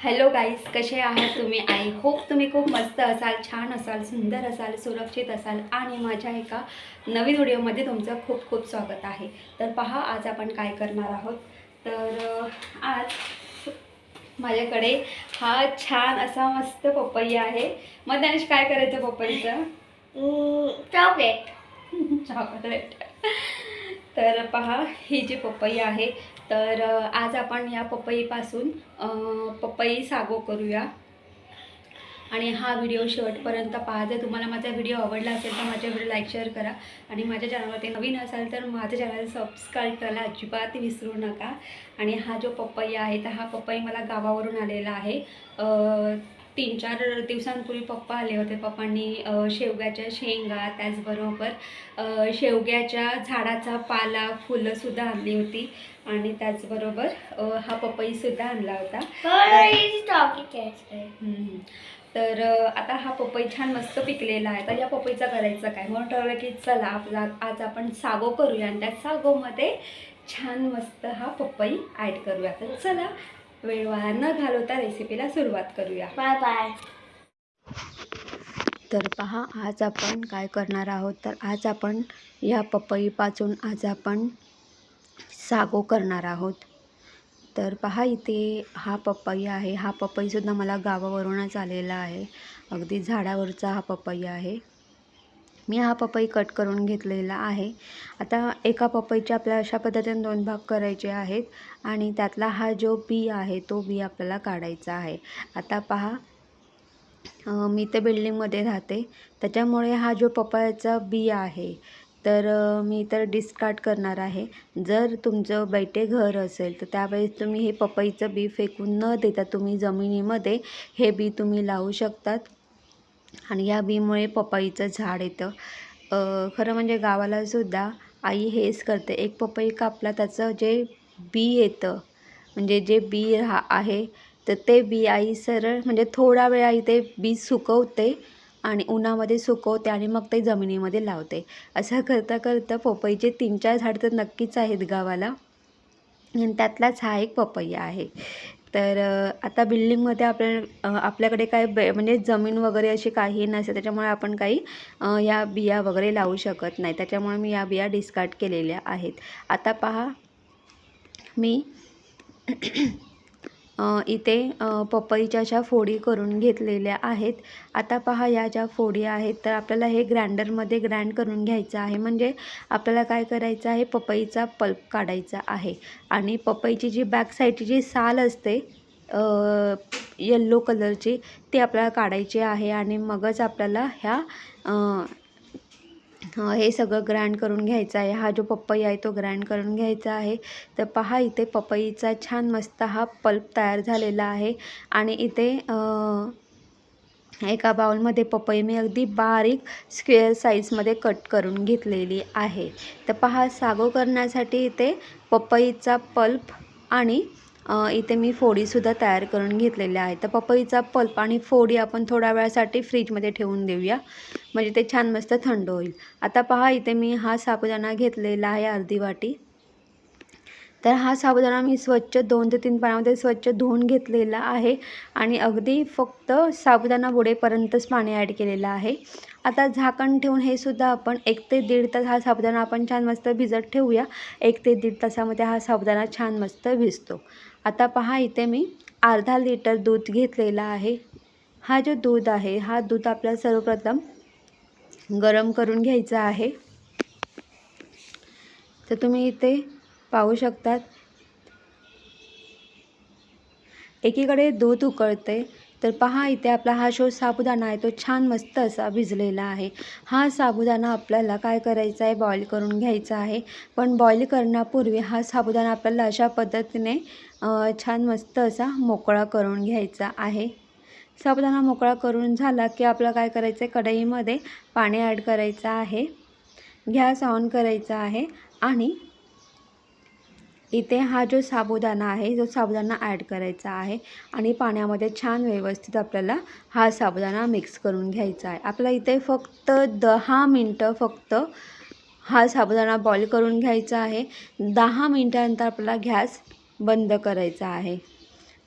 Hello guys, कसे आहात तुम्ही? आय होप तुम्ही खूप मस्त असाल, छान असाल, सुंदर असाल, सुरक्षित असाल आणि माझ्या एका नवीन व्हिडिओमध्ये तुमचं खूप खूप स्वागत आहे. तर पहा, आज आपण काय करणार आहोत. तर आज माझ्याकडे हा छान असा मस्त पपई आहे. मग त्याने काय करायचं पपईचं? चॉकलेट. चॉकलेट. तर पहा, ही जी पपई आहे, तर आज आपण या पपईपासून पपई सागो करूया. आणि हा व्हिडिओ शेवटपर्यंत पहा. जर तुम्हाला माझा व्हिडिओ आवडला असेल तर माझ्या व्हिडिओ लाईक शेअर करा. आणि माझ्या चॅनलवरती नवीन असाल तर माझ्या चॅनल सबस्क्राईब करायला अजिबात विसरू नका. आणि हा जो पपई आहे, तर हा पपई मला गावावरून आलेला आहे. 3-4 दिवसांपूर्वी पप्पा आले होते. पप्पांनी शेवग्याच्या शेंगा, त्याचबरोबर शेवग्याच्या झाडाचा पाला, फुलंसुद्धा आणली होती. आणि त्याचबरोबर हा पपईसुद्धा आणला होता. तर आता हा पपई छान मस्त पिकलेला आहे. तर या पपईचा करायचं काय, म्हणून ठरवलं की चला आज आपण सागो करूया आणि त्या सागोमध्ये छान मस्त हा पपई ॲड करूया. तर चला, वेळ वाया न घालवता रेसिपीला सुरुवात करूया. Bye bye. तर पहा, आज आपण काय करणार आहोत. तर आज आपण या पपईपासून आज आपण सागो करणार आहोत. तर पहा, इथे हा पपई आहे. हा पपईसुद्धा मला गावावरूनच आलेला आहे. अगदी झाडावरचा हा पपई आहे. मी हा पपई कट करून घेतलेला आहे. आता एका पपईचे आपल्याला अशा पद्धतीने 2 भाग करायचे आहेत आणि त्यातला हा जो बी आहे, तो बी आपल्याला काढायचा आहे. आता पहा, मी तर बिल्डिंगमध्ये राहते, त्याच्यामुळे हा जो पपयाचा बी आहे, तर मी तर डिस्कार्ड करणार आहे. जर तुमचं बैठे घर असेल तर त्यावेळेस तुम्ही हे पपईचं बी फेकून न देता तुम्ही जमिनीमध्ये हे बी तुम्ही लावू शकतात. आणि या बीमुळे पपईचं झाड येतं. खरं म्हणजे गावालासुद्धा आई हेच करते. एक पपई कापला, त्याचं जे बी येतं, म्हणजे जे बी आहे, तर ते बी आई सरळ म्हणजे थोडा वेळ आई ते बी सुकवते आणि उन्हामध्ये सुकवते आणि मग ते जमिनीमध्ये लावते. असं करता करता पपईचे 3-4 झाड तर नक्कीच आहेत गावाला आणि त्यातलाच हा एक पपई आहे. तर आता बिल्डिंगमध्ये आपल्याकडे काय म्हणजे जमीन वगैरे अशी काही नसते, त्याच्यामुळे आपण काही या बिया वगैरे लावू शकत नाही. त्याच्यामुळे मी या बिया डिस्कार्ड केलेल्या आहेत. आता पहा, मी इथे पपईच्या अशा फोडी करून घेतलेल्या आहेत. आता पहा, या ज्या फोडी आहेत, तर आपल्याला हे ग्राइंडरमध्ये ग्राइंड करून घ्यायचं आहे. म्हणजे आपल्याला काय करायचं आहे, पपईचा पल्प काढायचा आहे. आणि पपईची जी बॅक साईडची जी साल असते येल्लो कलरची, ती आपल्याला काढायची आहे. आणि मगच आपल्याला हे सगळं ग्राइंड करून घ्यायचं आहे. हा जो पपई आहे तो ग्राइंड करून घ्यायचा आहे. तर पहा, इथे पपईचा छान मस्त हा पल्प तयार झालेला आहे. आणि इथे एका बाउलमध्ये पपई मी अगदी बारीक स्क्वेअर साईजमध्ये कट करून घेतलेली आहे. तर पहा, सागो करण्यासाठी इथे पपईचा पल्प आणि इथे मी फोडीसुद्धा तयार करून घेतलेल्या आहेत. तर पपईचा पल्प आणि फोडी आपण थोड्या वेळासाठी फ्रीजमध्ये ठेवून देऊया, म्हणजे ते छान मस्त थंड होईल. आता पहा, इथे मी हा साबुदाणा घेतलेला आहे अर्धी वाटी. तर हा साबुदाणा मी स्वच्छ 2 ते 3 पाण्यामध्ये स्वच्छ धुवून घेतलेला आहे आणि अगदी फक्त साबुदाणा बुडेपर्यंतच पाणी ॲड केलेलं आहे. आता झाकण ठेवून हे सुद्धा आपण 1 ते 1.5 तास हा साबुदाणा आपण छान मस्त भिजत ठेवूया. 1 ते 1.5 तासामध्ये हा साबुदाणा छान मस्त भिजतो. आता पहा, इथे मी अर्धा लिटर दूध घेतलेला आहे. हा जो दूध आहे, हा दूध आपल्याला सर्वप्रथम गरम करून घ्यायचा आहे. तर तुम्ही इथे पाहू शकतात, एकीकडे दूध उकळते. तर पहा, इथे आपला हा जो साबुदाणा आहे तो छान मस्त असा भिजलेला आहे. हा साबुदाणा आपल्याला काय करायचा आहे, बॉईल करून घ्यायचा आहे. पण बॉईल करण्यापूर्वी हा साबुदाणा आपल्याला अशा पद्धतीने छान मस्त असा मोकळा करून घ्यायचा आहे. साबुदाणा मोकळा करून झाला की आपल्याला काय करायचं आहे, कढईमध्ये पाणी ॲड करायचं आहे. गॅस ऑन करायचा आहे आणि इथे हा जो साबुदाणा आहे, जो साबुदाणा ॲड करायचा आहे आणि पाण्यामध्ये छान व्यवस्थित आपल्याला हा साबुदाणा मिक्स करून घ्यायचा आहे. आपल्याला इथे फक्त 10 मिनटं फक्त हा साबुदाणा बॉईल करून घ्यायचा आहे. 10 मिनटानंतर आपल्याला गॅस बंद करायचा आहे.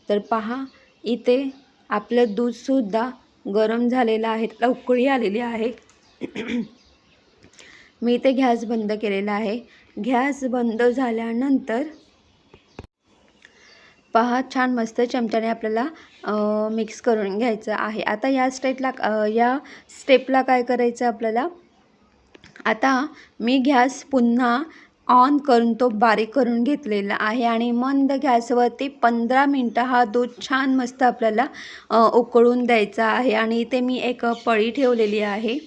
तर पहा, इथे आपलं दूधसुद्धा गरम झालेलं आहे, त्याला उकळी आलेली आहे. मी इथे गॅस बंद केलेला आहे. गॅस बंद झाल्यानंतर पहा छान मस्त चमच्याने आपल्याला मिक्स करून घ्यायचं आहे. आता या स्टेपला काय करायचं आपल्याला, आता मी गॅस पुन्हा ऑन करून तो बारीक करून घेतलेला आहे आणि मंद गॅसवरती 15 मिनटं हा दूध छान मस्त आपल्याला उकळून द्यायचा आहे. आणि इथे मी एक पळी ठेवलेली आहे.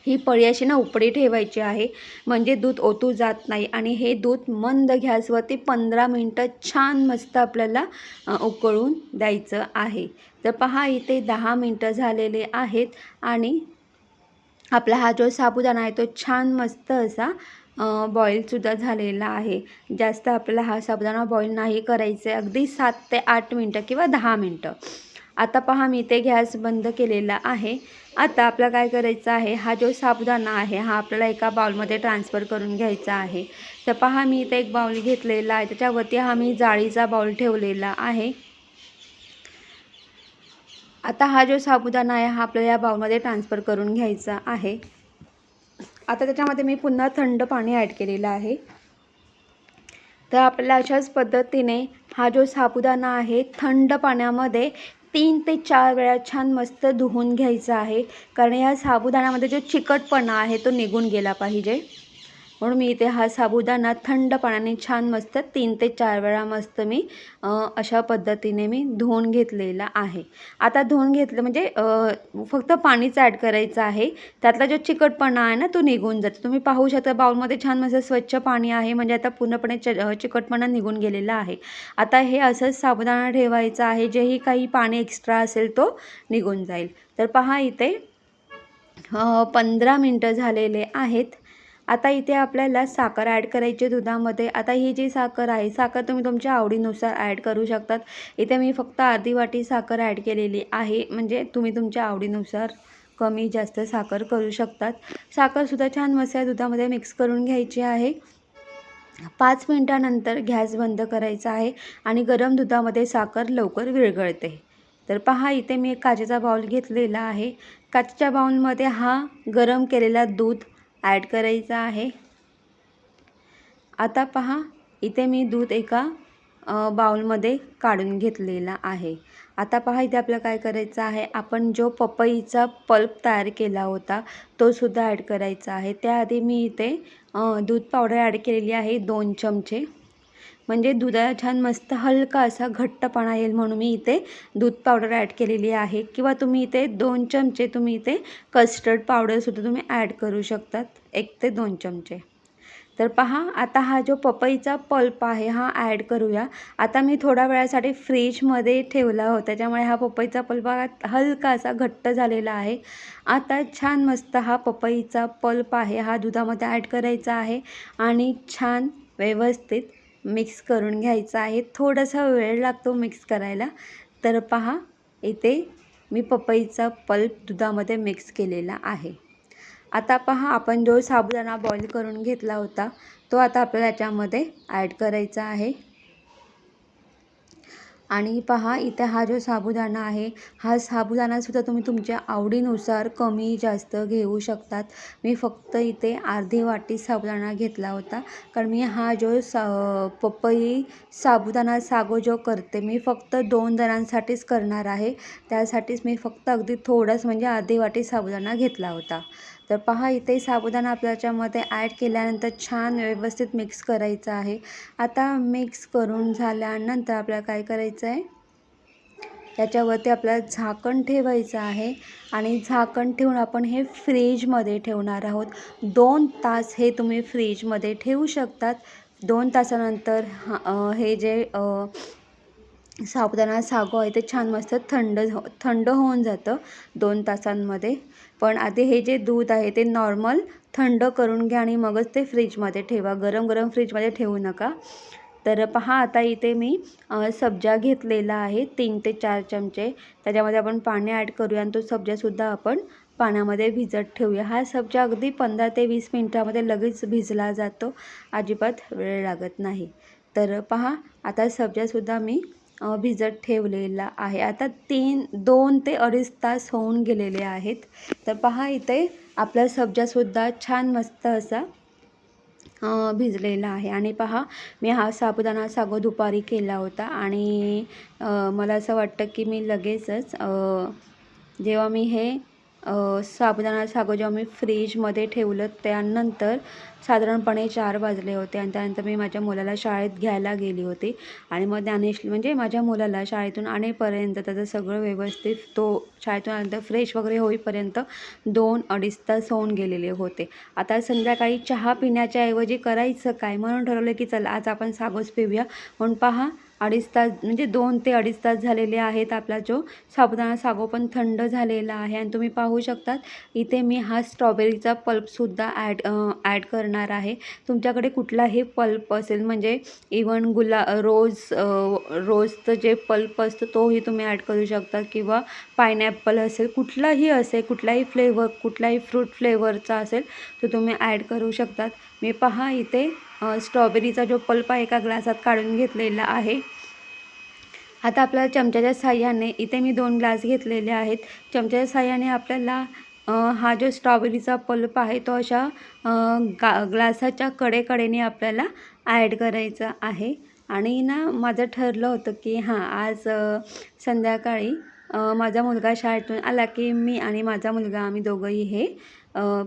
ही पळी अशी ना उपडी ठेवायची आहे, म्हणजे दूध ओतू जात नाही. आणि हे दूध मंद गॅसवरती 15 मिनटं छान मस्त आपल्याला उकळून द्यायचं आहे. तर पहा इथे 10 मिनटं झालेले आहेत आणि आपला हा जो साबुदाणा आहे तो छान मस्त असा बॉईलसुद्धा झालेला आहे. जास्त आपल्याला हा साबुदाणा बॉईल नाही करायचं आहे, अगदी 7 ते 8 मिनटं किंवा 10 मिनटं. आता पहा मी इथे गॅस बंद केलेला आहे. आता आपल्याला काय करायचं आहे, हा जो साबुदाणा आहे हा आपल्याला एका बाउलमध्ये ट्रान्सफर करून घ्यायचा आहे. तर पहा मी इथे एक बाउल घेतलेला आहे, त्याच्यावरती हा मी जाळीचा बाउल ठेवलेला आहे. आता हा जो साबुदाणा आहे हा आपल्याला या बाउलमध्ये ट्रान्सफर करून घ्यायचा आहे. आता त्याच्यामध्ये मी पुन्हा थंड पाणी ॲड केलेलं आहे. तर आपल्याला अशाच पद्धतीने हा जो साबुदाणा आहे थंड पाण्यामध्ये 3 ते 4 वेळा छान मस्त धुवून घ्यायचा आहे, कारण या साबुदाण्यामध्ये जो चिकटपणा आहे तो निघून गेला पाहिजे. म्हणून मी इथे हा साबुदाणा थंड पाण्याने छान मस्त 3 ते 4 वेळा मस्त मी अशा पद्धतीने मी धुवून घेतलेला आहे. आता धुवून घेतलं म्हणजे फक्त पाणीच ॲड करायचं आहे. त्यातला जो चिकटपणा आहे ना तो निघून जातो. तुम्ही पाहू शकता बाउलमध्ये छान मस्त स्वच्छ पाणी आहे, म्हणजे आता पूर्णपणे चिकटपणा निघून गेलेला आहे. आता हे असंच साबुदाणा ठेवायचा आहे, जेही काही पाणी एक्स्ट्रा असेल तो निघून जाईल. तर पहा इथे 15 मिनटं झालेले आहेत. आता इथे आपल्याला साखर ॲड करायची दुधामध्ये. आता ही जी साखर आहे, साखर तुम्ही तुमच्या आवडीनुसार ॲड करू शकतात. इथे मी फक्त अर्धी वाटी साखर ॲड केलेली आहे, म्हणजे तुम्ही तुमच्या आवडीनुसार कमी जास्त साखर करू शकतात. साखरसुद्धा छान मस्त दुधामध्ये मिक्स करून घ्यायची आहे. 5 मिनटानंतर गॅस बंद करायचा आहे आणि गरम दुधामध्ये साखर लवकर विरघळते. तर पहा इथे मी एक काचेचा बाउल घेतलेला आहे. काचेच्या बाउलमध्ये हा गरम केलेला दूध ॲड करायचा आहे. आता पहा इथे मी दूध एका बाउलमध्ये काढून घेतलेला आहे. आता पहा इथे आपल्याला काय करायचं आहे, आपण जो पपईचा पल्प तयार केला होता तो सुद्धा ॲड करायचा आहे. त्याआधी मी इथे दूध पावडर ॲड केलेली आहे 2 चमचे, म्हणजे दुधाला छान मस्त हलका असा घट्टपणा येईल म्हणून मी इथे दूध पावडर ॲड केलेली आहे. किंवा तुम्ही इथे 2 चमचे तुम्ही इथे कस्टर्ड पावडरसुद्धा तुम्ही ॲड करू शकतात, 1 ते 2 चमचे. तर पहा आता हा जो पपईचा पल्प आहे हा ॲड करूया. आता मी थोड्या वेळासाठी फ्रीजमध्ये ठेवला होता, त्याच्यामुळे हा पपईचा पल्प हलका असा घट्ट झालेला आहे. आता छान मस्त हा पपईचा पल्प आहे हा दुधामध्ये ॲड करायचा आहे आणि छान व्यवस्थित मिक्स करून घ्यायचा आहे. थोडासा वेळ लागतो मिक्स करायला. तर पहा इथे मी पपईचा पल्प दुधामध्ये मिक्स केलेला आहे. आता पहा आपण जो साबुदाणा बॉईल करून घेतला होता तो आता आपल्याला याच्यामध्ये ॲड करायचा आहे. आणि पहा इथे हा जो साबुदाणा आहे हा साबुदाणासुद्धा तुम्ही तुमच्या आवडीनुसार कमी जास्त घेऊ शकतात. मी फक्त इथे अर्धी वाटी साबुदाणा घेतला होता, कारण मी हा जो पपई साबुदाणा सागो जो करते मी फक्त 2 जणांसाठीच करणार आहे. त्यासाठीच मी फक्त अगदी थोडंच म्हणजे अर्धी वाटी साबुदाणा घेतला होता. तर पहा इथे साबुदाणा आपल्या याच्यामध्ये ॲड केल्यानंतर छान व्यवस्थित मिक्स करायचं आहे. आता मिक्स करून झाल्यानंतर आपल्याला काय करायचं आहे, त्याच्यावरती आपल्याला झाकण ठेवायचं आहे आणि झाकण ठेवून आपण हे फ्रीजमध्ये ठेवणार आहोत. 2 तास हे तुम्ही फ्रीजमध्ये ठेवू शकतात. 2 तासानंतर हे जे साबुदाणा सागो आहे ते छान मस्त थंड होऊन जातं 2 तासांमध्ये. पण आधी हे जे दूध आहे ते नॉर्मल थंड करून घ्या आणि मगच ते फ्रीजमध्ये ठेवा. गरम गरम फ्रीजमध्ये ठेवू नका. तर पहा आता इथे मी सब्जा घेतलेला आहे 3 ते 4 चमचे. त्याच्यामध्ये आपण पाणी ॲड करूया आणि तो सब्जासुद्धा आपण पाण्यामध्ये भिजत ठेवूया. हा सब्जा अगदी 15 ते 20 मिनटामध्ये लगेच भिजला जातो, अजिबात वेळ लागत नाही. तर पहा आता सब्जासुद्धा मी भिजत ठेवलेला आहे. आता 2 ते 2.5 तास होऊन गेलेले आहेत. तर पहा इथे आपला सब्जासुद्धा छान मस्त असा भिजलेला आहे. आणि पहा मी हा साबुदाणा सागो दुपारी केला होता आणि मला असं वाटतं की मी लगेचच जेव्हा मी हे साबुदाणा सागो जेव्हा मी फ्रीजमध्ये ठेवलं त्यानंतर साधारणपणे 4 वाजले होते आणि त्यानंतर मी माझ्या मुलाला शाळेत घ्यायला गेली होती आणि मग ज्ञानेश म्हणजे माझ्या मुलाला शाळेतून आणेपर्यंत त्याचं सगळं व्यवस्थित तो शाळेतून आल्यानंतर फ्रेश वगैरे होईपर्यंत 2-2.5 तास होऊन गेलेले होते. आता संध्याकाळी चहा पिण्याच्या ऐवजी करायचं काय म्हणून ठरवलं की चला आज आपण सागोच पिऊया. म्हणून पहा 2.5 तास म्हणजे 2 ते 2.5 तास झालेले आहेत. आपला जो साबुदाणा सागो पण थंड झालेला आहे आणि तुम्ही पाहू शकतात इथे मी हा स्ट्रॉबेरीचा पल्पसुद्धा ॲड करणार आहे. तुमच्याकडे कुठलाही पल्प असेल म्हणजे इवन रोजचं जे पल्प असतं तोही तुम्ही ॲड करू शकता किंवा पायनॅपल असेल कुठलाही असेल कुठलाही फ्लेवर कुठलाही फ्रूट फ्लेवरचा असेल तो तुम्ही ॲड करू शकतात. मी पहा इथे स्ट्रॉबेरीचा जो पल्प आहे एका ग्लासात काढून घेतलेला आहे. आता आपल्याला चमच्याच्या साहाय्याने इथे मी 2 ग्लास घेतलेले आहेत. चमच्याच्या साहाय्याने आपल्याला हा जो स्ट्रॉबेरीचा पल्प आहे तो अशा ग्लासाच्या कडेकडेने आपल्याला ॲड करायचा आहे. आणि ना माझं ठरलं होतं की आज संध्याकाळी माझा मुलगा शाळेतून आला की मी आणि माझा मुलगा आम्ही दोघंही हे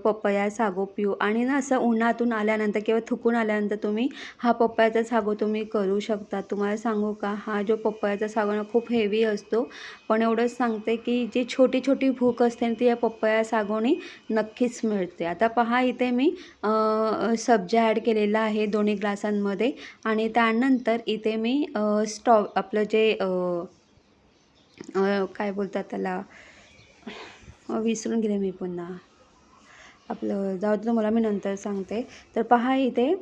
पपया सागो पिऊ. आणि ना असं उन्हातून आल्यानंतर किंवा थकून आल्यानंतर तुम्ही हा पपयाचा सागो तुम्ही करू शकता. तुम्हाला सांगू का हा जो पपयाचा सागो ना खूप हेवी असतो पण एवढंच सांगते की जी छोटी छोटी भूक असते ती या पपया सागोने नक्कीच मिळते. आता पहा इथे मी सब्जा ॲड केलेला आहे 2 ग्लासांमध्ये आणि त्यानंतर इथे मी आपलं जे काय बोलतात त्याला विसरून गेले मी पुन्हा आपलं जाऊ दे तुम्हाला मी नंतर सांगते. तर पहा इथे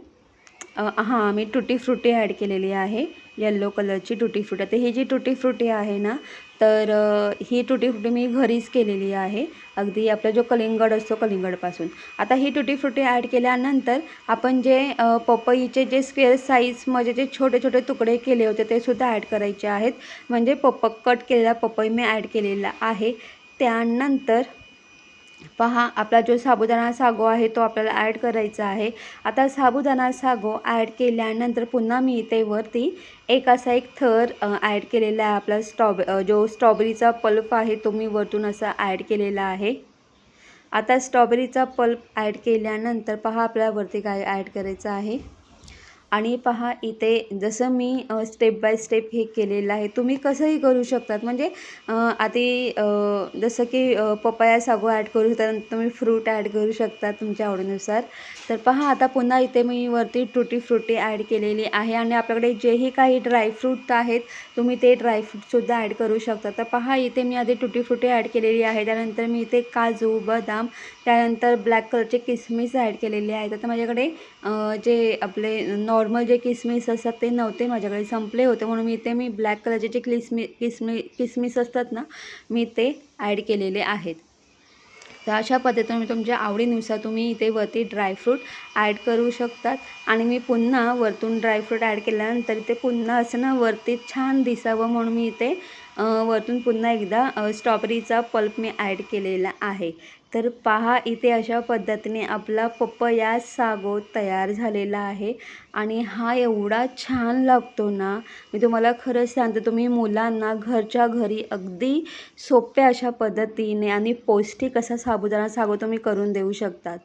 मी टुटी फ्रुटी ॲड केलेली आहे येल्लो कलरची टुटी फ्रुटी. आता ही जी टुटी फ्रुटी आहे ना तर ही टुटी फ्रुटी मी घरीच केलेली आहे अगदी आपला जो कलिंगड असतो कलिंगडपासून. आता ही टुटी फ्रुटी ॲड केल्यानंतर आपण जे पपईचे जे स्क्वेअर साईजमध्ये जे छोटे छोटे तुकडे केले होते ते सुद्धा ॲड करायचे आहेत. म्हणजे कट केलेला पपई मी ॲड केलेला आहे. त्यानंतर पहा आपला जो साबुदाणा सागो आहे तो आपल्याला ॲड करायचा आहे. आता साबुदाणा सागो ॲड केल्यानंतर पुन्हा मी इथे वरती एक थर ॲड केलेला आहे. आपला जो स्ट्रॉबेरीचा पल्प आहे तो मी वरतून असा ॲड केलेला आहे. आता स्ट्रॉबेरीचा पल्प ॲड केल्यानंतर पहा आपल्याला वरती काय ॲड करायचं आहे. आणि पहा इथे जसं मी स्टेप बाय स्टेप हे केलेलं आहे तुम्ही कसंही करू शकतात. म्हणजे आधी जसं की पपया सागो ॲड करू त्यानंतर तुम्ही फ्रूट ॲड करू शकता तुमच्या आवडीनुसार. तर पहा आता पुन्हा इथे मी वरती टुटी फ्रुटी ॲड केलेली आहे आणि आपल्याकडे जेही काही ड्रायफ्रूट आहेत तुम्ही ते ड्रायफ्रूटसुद्धा ॲड करू शकता. तर पहा इथे मी आधी टुटी फ्रुटी ॲड केलेली आहे. त्यानंतर मी इथे काजू बदाम त्यानंतर ब्लॅक कलरचे किसमिस ॲड केलेले आहेत. आता माझ्याकडे जे आपले नॉर्मल जे किसमिस असतात ते नव्हते माझ्याकडे संपले होते म्हणून मी इथे ब्लॅक कलरचे जे किसमिस असतात ना मी ते ॲड केलेले आहेत. तर अशा पद्धतीने तुमच्या आवडीनुसार तुम्ही इथे वरती ड्रायफ्रूट ॲड करू शकतात. आणि मी पुन्हा वरतून ड्रायफ्रूट ॲड केल्यानंतर इथे पुन्हा असं ना वरती छान दिसावं म्हणून मी इथे वरतून पुन्हा एकदा स्ट्रॉबेरीचा पल्प मी ॲड केलेला आहे. तर पहा इथे अशा पद्धतीने आपला पपया सागो तयार झालेला आहे. आणि हा एवढा छान लागतो ना मी तुम्हाला खरंच सांगते तुम्ही मुलांना घरच्या घरी अगदी सोप्या अशा पद्धतीने आणि पौष्टिक असा साबुदाणा सागो तुम्ही करून देऊ शकतात.